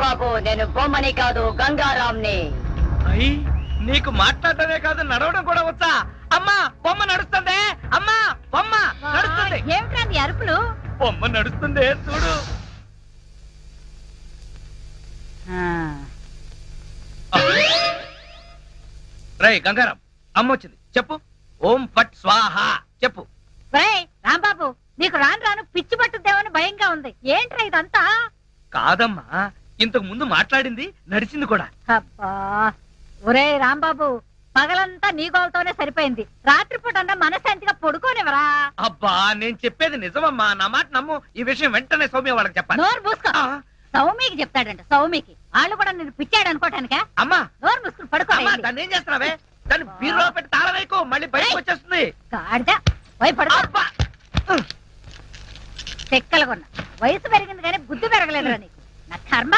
రాంబాబు, నేను బొమ్మని కాదు గంగారాంని. నీకు మాట్లాడటమే కాదు నడవడం కూడా వచ్చా? అమ్మా బొమ్మ నడుస్తుంది, అమ్మా బొమ్మ నడుస్తుంది. ఏమిటా నీ అరుపులు? బొమ్మ నడుస్తుంది చూడు. రై గంగారాం, అమ్మ వచ్చింది చెప్పు. ఓం ఫట్ స్వాహ చెప్పు. రాంబాబు, నీకు రాను రాను పిచ్చి పట్టుద్దేమని భయంగా ఉంది. ఏంట్రా ఇదంతా? కాదమ్మా, ఇంతకు ముందు మాట్లాడింది నడిచింది కూడా. అబ్బా ఒరే రాంబాబు, పగలంతా నీ గోలతోనే సరిపోయింది. రాత్రిపూట అన్నా మనశాంతిగా పడుకోనివరా? అబ్బా నేను చెప్పేది నిజమమ్మా, నా మాట నమ్ము. ఈ విషయం వెంటనే సౌమ్య వాళ్ళకి చెప్పాలి. నోరు మూసుకో. సౌమికి చెప్తాడంట. సౌమికి వాళ్ళు కూడా నేను పిచ్చాడు అనుకోటానికా? అమ్మా నోరు మూసుకుని పడుకో. దాన్ని ఏం చేస్తున్నావే? దాన్ని బీరులో పెట్టి తాళం వేయకు, మళ్ళీ బయటకు వచ్చేస్తుంది. గాడిద పోయి పడుకో. చెక్కలు కొన్నా. వయసు పెరిగింది కానీ బుద్ధి పెరగలేదురా నీకు. నా కర్మ.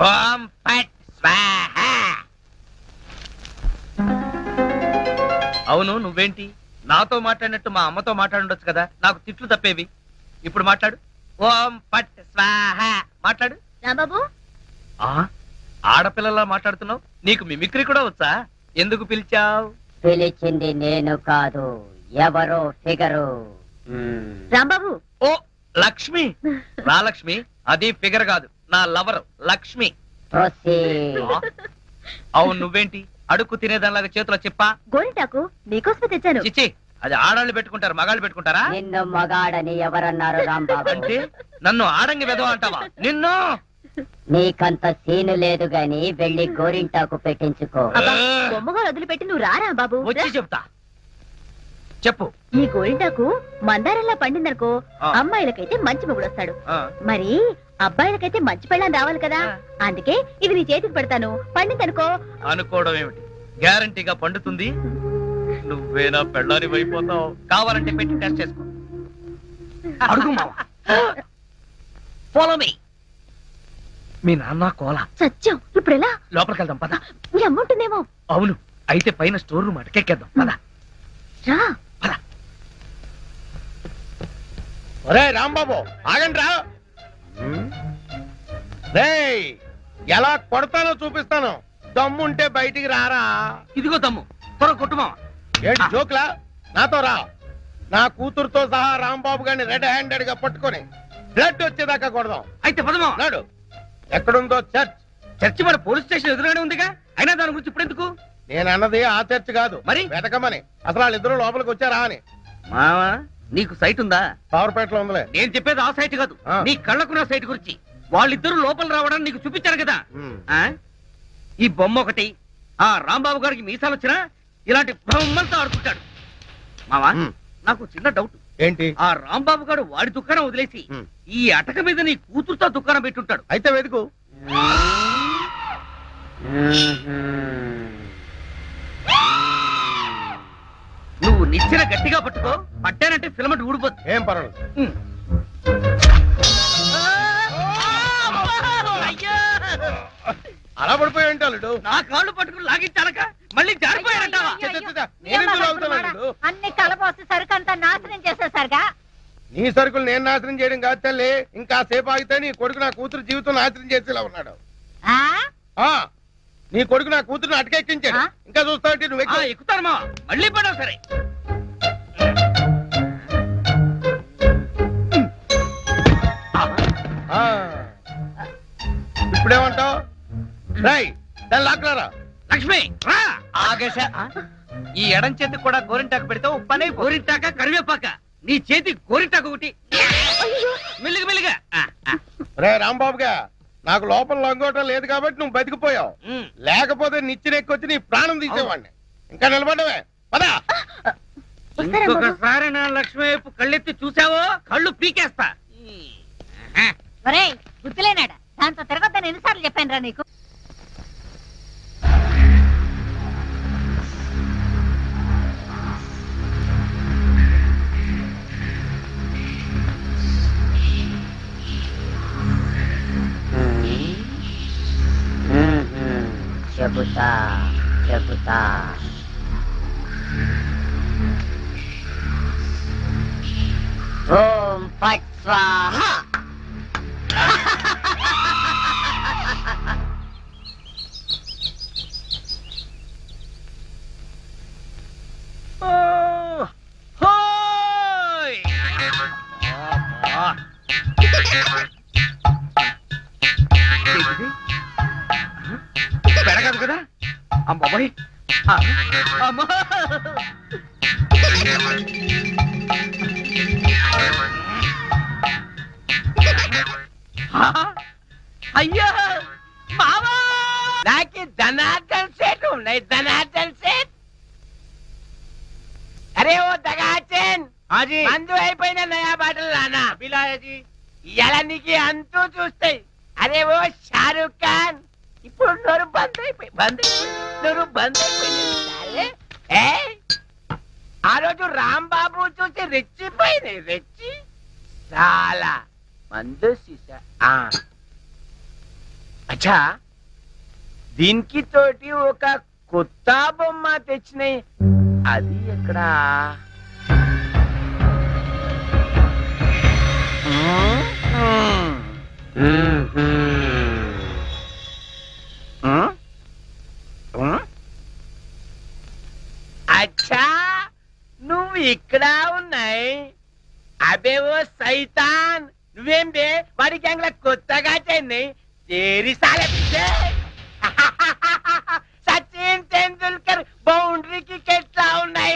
ఓం ఫట్ స్వాహ. అవును, నువ్వేంటి నాతో మాట్లాడినట్టు మా అమ్మతో మాట్లాడుండొచ్చు కదా, నాకు తిట్లు తప్పేవి. ఇప్పుడు మాట్లాడు. ఓం ఫట్ స్వాహ మాట్లాడు. రాంబాబు, ఆడపిల్లలా మాట్లాడుతున్నావు. నీకు మిమిక్రీ కూడా వచ్చా? ఎందుకు పిలిచావు? పిలిచింది నేను కాదు, ఎవరో ఫిగరు. రాంబాబు. ఓ లక్ష్మి. రా లక్ష్మి, అది ఫిగర్ కాదు, నా లవర్ లక్ష్మి. అవును, నువ్వేంటి అడుక్కు తినేదానిలాగా చేతిలో చెప్పా? గోరింటాకు నీకోసమే తెచ్చాను. చిచ్చి, అది ఆడాళ్ళు పెట్టుకుంటారు, మగాళ్ళు పెట్టుకుంటారా? నిన్ను మగాడని ఎవరన్నారు రాంబాబు? అంటే నన్ను ఆడంగి వెదవ అంటావా? నిన్ను. నీకంత సీను లేదు గాని వెళ్ళి గోరింటాకు పెట్టించుకో. బొమ్మగా వదిలిపెట్టి నువ్వు రారా బాబు. వచ్చి చెప్తా. చెప్పు. ఈ గోరింటాకు మందారంలా పండిందనుకో, అమ్మాయిలకైతే మంచి మొగుడు వస్తాడు. మరి అబ్బాయిలకైతే మంచి పెళ్ళాన్ని రావాలి కదా. అందుకే ఇది నీ చేతికి పెడతాను, పండిందనుకో. అనుకోవడం ఏమిటి, గ్యారంటీగా పండుతుంది. నువ్వేనా పెళ్ళాని అయిపోతావు. కావాలంటే పెట్టి టెస్ట్ చేసుకో. అడుగు మావా. Follow me. మీ నాన్న కోల సత్యం. ఇప్పుడు ఎలా? లోపలికి వెళ్దాం పద. మీ అమ్ముంటుందేమో. అవును, అయితే పైన స్టోర్ రూమ్ అటకెక్కేద్దాం పద. రా పద. ఒరే రాంబాబు, ఆగండి రా. రేయ్, ఎలా కొడతానో చూపిస్తాను. దమ్ముంటే బయటికి రారా. ఇదిగో దమ్ము, త్వర కొట్టుమా. ఏంటి జోక్లా? నాతో రా. నా కూతురుతో సహా రాంబాబు గారిని రెడ్ హ్యాండెడ్ గా పట్టుకొని బ్లడ్ వచ్చేదాకా కొడదాం. అయితే పదమా. నాడు ఎక్కడుందో చర్చ్. చర్చి మన పోలీస్ స్టేషన్ ఎదురుగానే ఉందిగా. అయినా దాని గురించి ఇప్పుడు ఎందుకు? నేను అన్నది ఆ చర్చ్ కాదు, మరి వెతకమని. అసలు వాళ్ళిద్దరూ లోపలికి వచ్చారా అని. మావా, నీకు సైట్ ఉందా? పవర్పేటలో ఉందిలే. నేను చెప్పేది ఆ సైట్ కాదు, నీ కళ్ళకున్న సైట్ గురించి. వాళ్ళిద్దరూ లోపల రావడానికి నీకు చూపించారు కదా. ఈ బొమ్మ ఒకటి. ఆ రాంబాబు గారికి మీసాలు వచ్చినా ఇలాంటి బొమ్మలతో ఆడుకుంటాడు. మావా, నాకు చిన్న డౌట్. ఏంటి? ఆ రాంబాబు గారు వాడి దుకాణం వదిలేసి ఈ అటక మీద నీ కూతురుతో దుకాణం పెట్టుంటాడు. అయితే వెతుకు. నువ్వు నిచ్చెన గట్టిగా పట్టుకో, పట్టానంటే ఫిలమెంట్ ఊడిపోతుంది. ఏం పర్వాలేదు. అలా పడిపోయి ఉంటాడు. నా కాళ్ళు పట్టుకుని లాగించాలక మళ్ళీ జారిపోయాడంటావా? అన్ని కలపోసి సరుకు అంతా నాశనం చేసేసరిగా. నీ సరుకులు నేను నాశనం చేయడం కాదు తల్లి. ఇంకా సేపు ఆగితే నీ కొడుకు నా కూతురు జీవితం నాశనం చేసేలా ఉన్నాడు. నీ కొడుకు నా కూతురుని అటకెక్కించాడు. ఇంకా చూస్తావు నువ్వు ఎక్కుతాను మా. మళ్ళీ పడవు సరే. ఇప్పుడేమంటావు? రై, దాన్ని లాక్కలారా. లక్ష్మి రా. ఆగేశ, ఈ ఎడం చేతికి కూడా గోరింటాకు పెడితే పని. గోరింటాక కరివేపాక, నీ చేతి గోరింటాకు ఒకటి. మెల్లిగా మెల్లిగా. రే రాంబాబుగా, నాకు లోపల లొంగోటం లేదు కాబట్టి నువ్వు బతికిపోయావు. లేకపోతే నిచ్చినెక్కొచ్చి నీ ప్రాణం తీసేవాడిని. ఇంకా నిలబడవే పదా. ఇంకొకసారి నా లక్ష్మి వైపు కళ్ళెత్తి చూసావో కళ్ళు పీకేస్తా. గుర్తులేనాడా? దాంతో తిరగొద్దని ఎన్నిసార్లు చెప్పాను రా నీకు. చెబుతా చెబుతా. ఓం ఫట్ స్వాహ. పెడగదు కదా అమ్మాయి అమ్మా అయ్యా మావా నాకు ధనార్దన్ సెట్ ఉన్నాయి ధనార్దన్ సెట్ అరే ఓ దగాచన్ మందు అయిపోయిన నయా బాటలు రానా బిలాయజీ ఇలా నీకు అంతూ చూస్తాయి అరే ఓ షారూక్ ఖాన్ ఇప్పుడు నోరు బంద్ అయిపోయి నోరు బంద్ అయిపోయింది ఆ రోజు రాంబాబు చూసి రెచ్చిపోయింది రెచ్చి చాలా మందు సీసా అచ్చా దీనికి తోటి ఒక కొత్త బొమ్మ తెచ్చినాయి అది ఎక్కడ అచ్చా నువ్వు ఇక్కడ ఉన్నాయి అబేవో సైతాన్ నువ్వేం బే వాడి గ్యాంగ్ లో కొత్తగా చెన్నై తేరి సాలే సచిన్ తెండూల్కర్ బౌండరీకి ఎట్లా ఉన్నాయి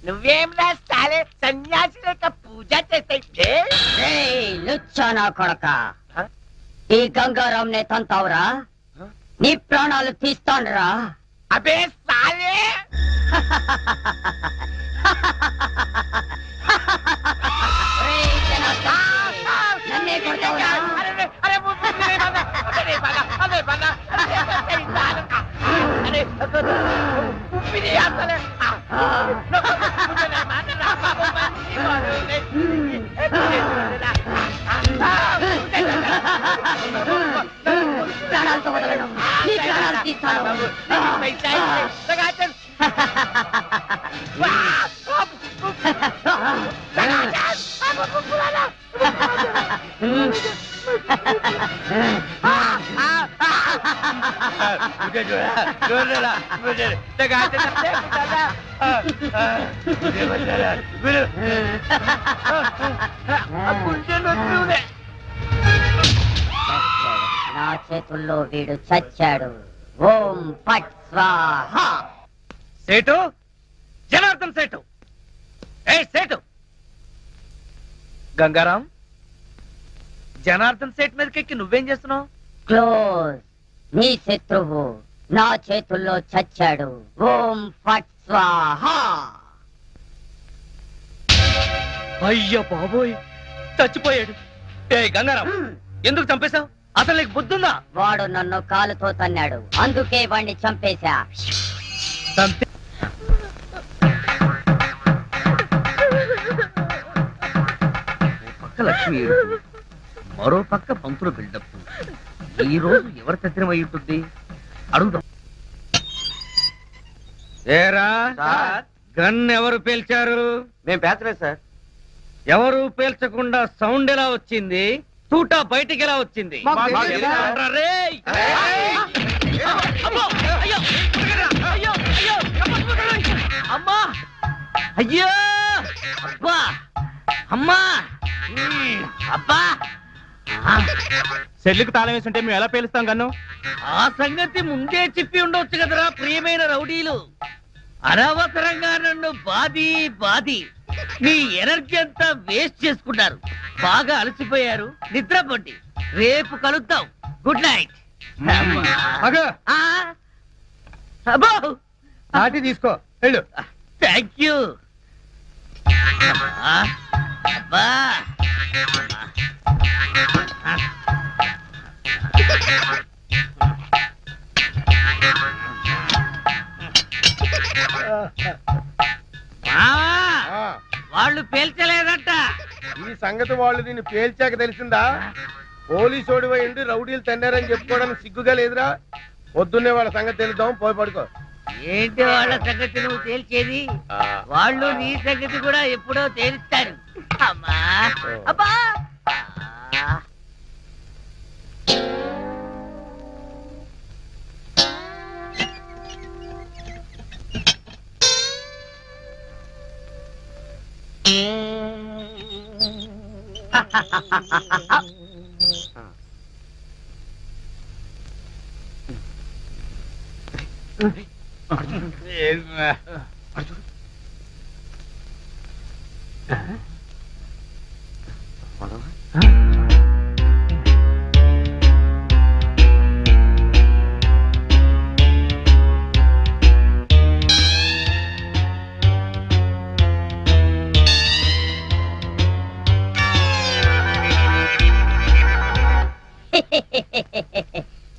నువ్వేం రాస్తాలే సన్యాసి లేక పూజ చేస్తాయి లుచ్చా నా కొడక ఈ గంగారాం నే తంతావురా నీ ప్రాణాలు తీస్తాండ్రా అబే సాలే నన్నే కొడతావురా ప్రాణాలతో వదలను నీ ప్రాణాలు తీస్తాను నా చేతుల్లో వీడు చచ్చాడు ఓం ఫట్ స్వాహ. సేటు జనార్దన్ సేటు ఏ సేటు గంగారాం జనార్దన్ సేట్ మీదకెక్కి నువ్వేం చేస్తున్నావు క్లోజ్ నీ శత్రువు నా చేతుల్లో చచ్చాడు ఓం ఫట్ స్వాహ. అయ్యో బాబోయ్ చచ్చిపోయాడు ఏ గంగారాం ఎందుకు చంపేశావు అసలు నీకు బుద్ధుందా వాడు నన్ను కాలుతో తన్నాడు అందుకే వాణ్ణి చంపేశా. పక్క లక్ష్మి ఏడుపు, మరో పక్క పంతులు బిల్డప్. ఈ రోజు ఎవరి తద్దినం అయి ఉంటుంది అడుగుదాం. ఏరా గన్ ఎవరు పేల్చారు మేము పేర్చలేదు సార్ ఎవరు పేల్చకుండా సౌండ్ ఎలా వచ్చింది తూటా బయటికి ఎలా వచ్చింది రేయ్! అమ్మో! అయ్యో! అయ్యో! అయ్యో! అమ్మా! అయ్యో! అబ్బా! అమ్మా! అబ్బా! సెల్లుకు తాళం వేస్తుంటే మేము ఎలా పేలుస్తాం కన్ను ఆ సంగతి ముందే చెప్పి ఉండొచ్చు కదరా ప్రియమైన రౌడీలు. అనవసరంగా నన్ను బాది మీ ఎనర్జీ అంతా వేస్ట్ చేసుకున్నారు. బాగా అలసిపోయారు, నిద్రపోండి. రేపు కలుద్దాం. Good night. నాటి తీసుకో వెళ్ళు. Thank you. అబ్బా వాళ్ళు పేల్చలేదట. ఈ సంగతి వాళ్ళు నిన్ను పేల్చాక తెలిసిందా? పోలీసోడి ఉండి రౌడీలు తన్నారని చెప్పుకోవడానికి సిగ్గుగా లేదురా? పొద్దున్నే వాళ్ళ సంగతి తెలుద్దాం. పోయి పడుకో. ఏంటి వాళ్ళ సంగతి నువ్వు తేల్చేది? వాళ్ళు నీ సంగతి కూడా ఎప్పుడో తేలుస్తారు. అమ్మా అబ్బా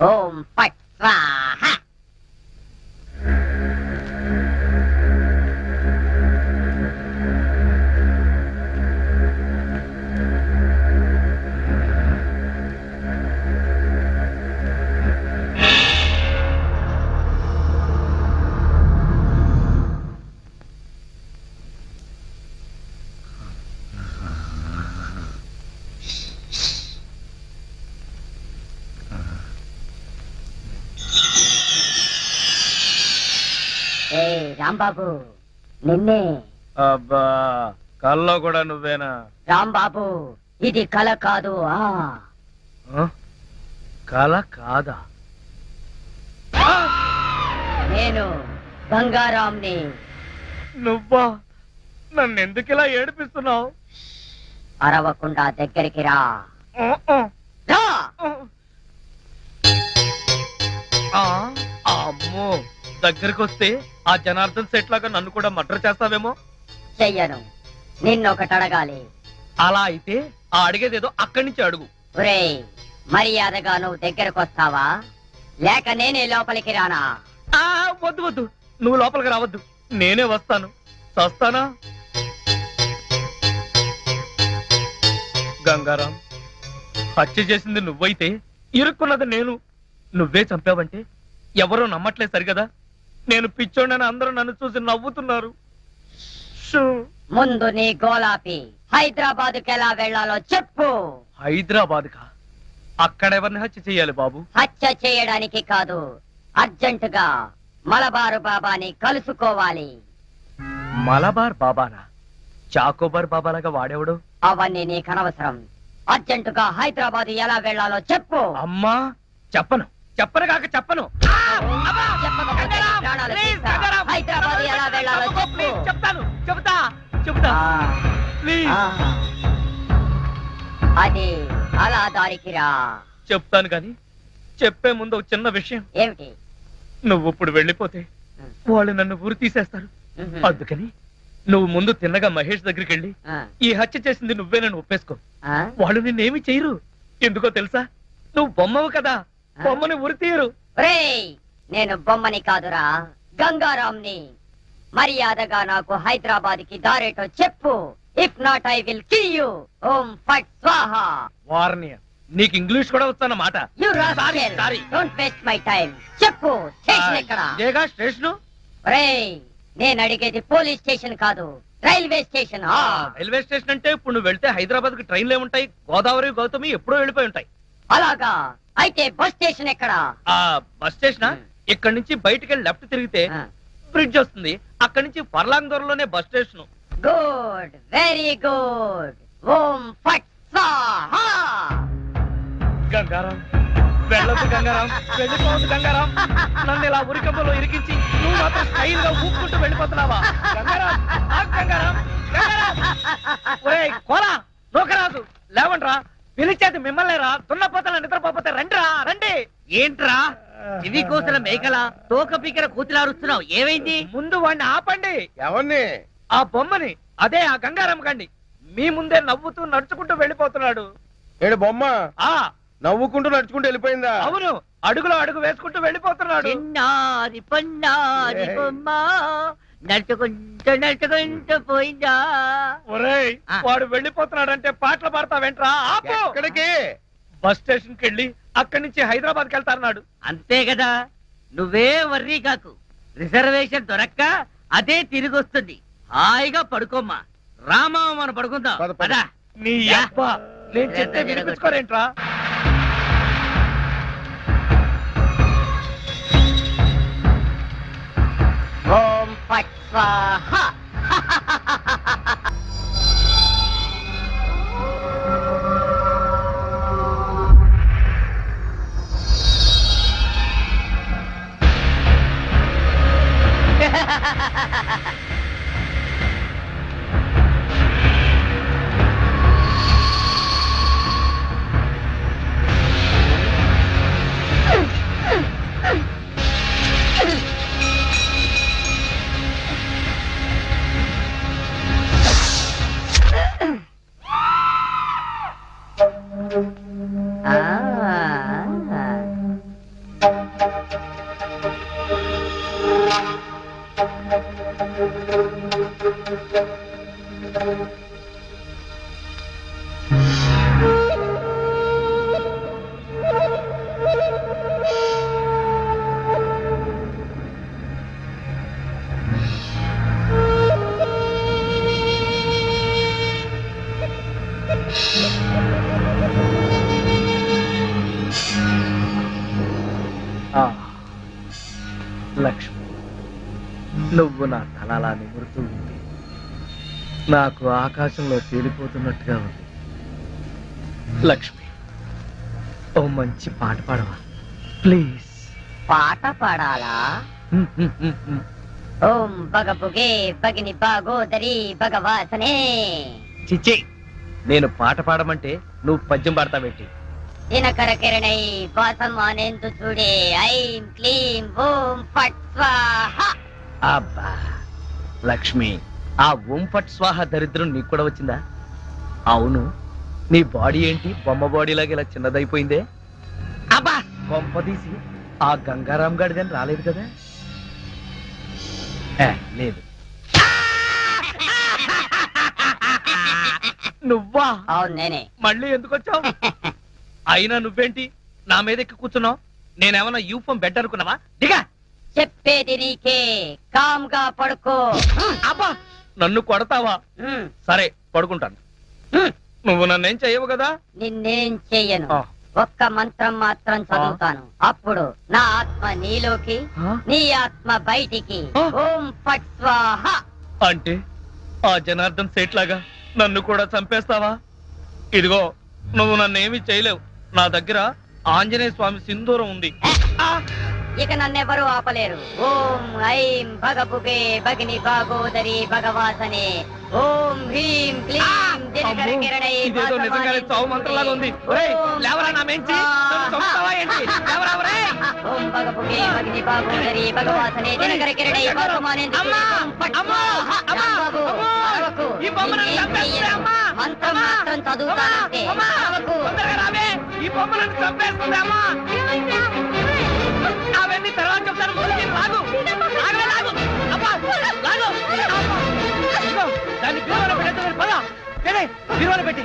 ఓం ఫట్ స్వాహా. రాంబాబు నిన్నే. అబ్బా కల్లో కూడా నువ్వేనా? రాంబాబు ఇది కల కాదు. కల కాదా? నేను గంగారాంని. నువ్వా? నన్ను ఎందుకు ఇలా ఏడిపిస్తున్నావు? అరవకుండా దగ్గరికి రా. అమ్మో, దగ్గరికి వస్తే ఆ జనార్దన్ సెట్ లాగా నన్ను కూడా మర్డర్ చేస్తావేమో. చెయ్యను. నిన్నొకటి అడగాలి. అలా అయితే ఆ అడిగేదేదో అక్కడి నుంచి అడుగు. ఒరేయ్, మర్యాదగా నువ్వు దగ్గరకు వస్తావా లేక నేనే లోపలికి రానా? వద్దు వద్దు, నువ్వు లోపలికి రావద్దు, నేనే వస్తాను. చస్తానా? గంగారాం, హత్య చేసింది నువ్వైతే ఇరుక్కున్నది నేను. నువ్వే చంపావంటే ఎవరో నమ్మట్లేదు సరిగదా. నేను పిచ్చోడని అందరూ నన్ను చూసి నవ్వుతున్నారు. ముందు నీ గోలాపి హైదరాబాద్కి ఎలా వెళ్లాలో చెప్పు. హైదరాబాద్ కా? అక్కడ ఎవరిని హత్య చేయాలి బాబు? హత్య చేయడానికి కాదు, అర్జెంటుగా మలబారు బాబాని కలుసుకోవాలి. మలబార్ బాబానా? చాకోబార్ బాబాలాగా వాడేవాడు? అవన్నీ నీకు అనవసరం. అర్జెంటుగా హైదరాబాద్ ఎలా వెళ్లాలో చెప్పు. అమ్మా చెప్పను, చెప్పను కాక చెప్పను. హైదరాబాద్ ఎలా వెళ్లాలో చెప్పు. చెప్తాను, చెబుతా చెబుతా. అది అలా దారికి రా. చెప్తాను కాని చెప్పే ముందు ఒక చిన్న విషయం. ఏమిటి? నువ్వు ఇప్పుడు వెళ్ళిపోతే వాళ్ళు నన్ను ఊరు తీసేస్తారు. అందుకని నువ్వు ముందు తిన్నగా మహేష్ దగ్గరికి వెళ్ళి ఈ హత్య చేసింది నువ్వే నన్ను ఒప్పేసుకో. వాళ్ళు నిన్నేమి చేయరు. ఎందుకో తెలుసా? నువ్వు బొమ్మవు కదా, బొమ్మని ఉరి తీయరు. నేను బొమ్మని కాదురా, గంగారాంని. మర్యాదగా నాకు హైదరాబాద్ కి దారేటో చెప్పు. If not I will kill you. ఓం ఫట్ స్వాహా. వార్నియ, నీకు ఇంగ్లీష్ కూడా వస్తానమాట. Don't waste my time. చెప్పు, స్టేషన్ ఎక్కడ? ఇదేగా స్టేషను. నేను అడిగేది పోలీస్ స్టేషన్ కాదు, రైల్వే స్టేషన్. రైల్వే స్టేషన్ అంటే ఇప్పుడు నువ్వు వెళ్తే హైదరాబాద్ కి ట్రైన్లు ఏముంటాయి? గోదావరి, గౌతమి ఎప్పుడో వెళ్ళిపోయి ఉంటాయి. అలాగా? అయితే బస్ స్టేషన్ ఎక్కడ? బస్ స్టేషన్ ఇక్కడ నుంచి బయటికి వెళ్ళి లెఫ్ట్ తిరిగితే బ్రిడ్జ్ వస్తుంది. అక్కడి నుంచి ఫర్లాంగ్ దూరంలోనే bus station. Good, very good. ఓం ఫట్ స్వాహా. గంగారాం వెళ్ళొద్దు, గంగారాం వెళ్ళిపోవద్దు. గంగారాం, నన్ను ఇలా ఉరికంపలో ఇరికించి నువ్వు మాత్రం స్టైల్ గా ఊపుకుంటూ వెళ్ళిపోతున్నావా? గంగారాం, గంగారాం, గంగారాం. ఒరేయ్ కోలా, నూకరాజు, లేవండ్రా. పిలిచేది మిమ్మల్ని రా. దున్నపోతల నిద్రపోతే రండిరా, రండి. ఏంట్రా ఇవి కోసల మేకల తోక పీకర కూతులారుస్తున్నావు? ఏమైంది? ముందు వాడిని ఆపండి. ఎవరిని? ఆ బొమ్మని. అదే ఆ గంగారాం గండి. మీ ముందే నవ్వుతూ నడుచుకుంటూ వెళ్ళిపోతున్నాడు. ఏడు బొమ్మ నవ్వుకుంటూ నడుచుకుంటూ వెళ్ళిపోయిందా? అవును, అడుగులో అడుగు వేసుకుంటూ వెళ్ళిపోతున్నాడు. చిన్నారి పొన్నారి బొమ్మ నడుచుకుంటూ నడుచుకుంటూ పోయిందా? ఒరేయ్, వాడు వెళ్ళిపోతున్నాడంటే పాటలు పాడతా వెంట్రా. ఎక్కడికి? బస్ స్టేషన్ కి వెళ్ళి అక్కడి నుంచి హైదరాబాద్ కి వెళ్తారన్నాడు. అంతే కదా, నువ్వే వర్రీ కాకు. రిజర్వేషన్ దొరక్క అదే తిరిగి వస్తుంది. హాయిగా పడుకోమ్మా. రామా మనం పడుకుందాం. పద. నీ అబ్బ నేను చెప్తే వినిపించుకోరేంట్రా? ఓం ఫట్ స్వాహా. లక్ష్మి, నువ్వు నా తలలా నిమురుతూ ఉంది. నాకు ఆకాశంలో తేలిపోతున్నట్టుగా ఉంది. లక్ష్మి, ఓ మంచి పాట పాడవా ప్లీజ్? పాట పాడాలా? ఓం బగబుగే బగిని బాగోదరి భగవాసనే. చిచ్చి, నేను పాట పాడమంటే నువ్వు పద్యం పాడతావేంటి? దినకర కిరణై వాసమానేందు చూడే ఐం క్లీం ఓం ఫట్ స్వాహా. అబ్బా లక్ష్మి, ఆ ఓం ఫట్ స్వాహ దరిద్రం నీకు కూడా వచ్చిందా? అవును, నీ బాడీ ఏంటి బొమ్మ బాడీలాగా ఇలా చిన్నదైపోయిందే? అబ్బా కొంపదీసి ఆ గంగారాం గడిదని రాలేదు కదా? లేదు. నువ్వా? అవును నేనే. మళ్ళీ ఎందుకు వచ్చావు? అయినా నువ్వేంటి నా మీద ఎక్కి కూర్చున్నావు? నేనేమన్నా యూఫం బెడ్ అనుకున్నావా? దిగా. చెప్పేది నీకే, కామ్గా పడుకో. అబ్బా నన్ను కొడతావా? సరే పడుకుంటాను. నువ్వు నన్నేం చెయ్యవు కదా? నిన్నేం చెయ్యను. ఒక్క మంత్రం మాత్రం చదువుతాను. అప్పుడు నా ఆత్మ నీలోకి, నీ ఆత్మ బయటికి. ఓం ఫట్ స్వాహా. అంటే ఆ జనార్దన్ సేట్ లాగా నన్ను కూడా చంపేస్తావా? ఇదిగో, నువ్వు నన్నేమీ చేయలేవు. నా దగ్గర ఆంజనేయ స్వామి సింధూరం ఉంది. ఇక నన్నెవరూ ఆపలేరు. ఓం ఐం భగబుగే భగిని భాగోదరి భగవాసనే. ఓం హ్రీం క్లీం దినకర కిరణై. ఇదేదో నిజంగానే చావు మంత్రంలాగా ఉంది. లేవరా నా మెంచి, నన్ను చంపుతావా ఏంటి? లేవరా ఒరే. ఓం భగబుగే భగిని భాగోదరి భగవాసనే దినకర కిరణై వాసమానేందు చూడే. ఓం ఫట్ స్వాహా. రాంబాబు, అరవకు. మంత్రం మాత్రం చదువుతానంటే అరవకు. ఈ బొమ్మ నన్ను చంపేస్తుంది అమ్మా. అవన్నీ తర్వాత చెప్తాను. లాగు లాగు. అబ్బా లాగు. దాన్ని బీరువాలో పెట్టేద్దాం. పద బీరువాలో పెట్టి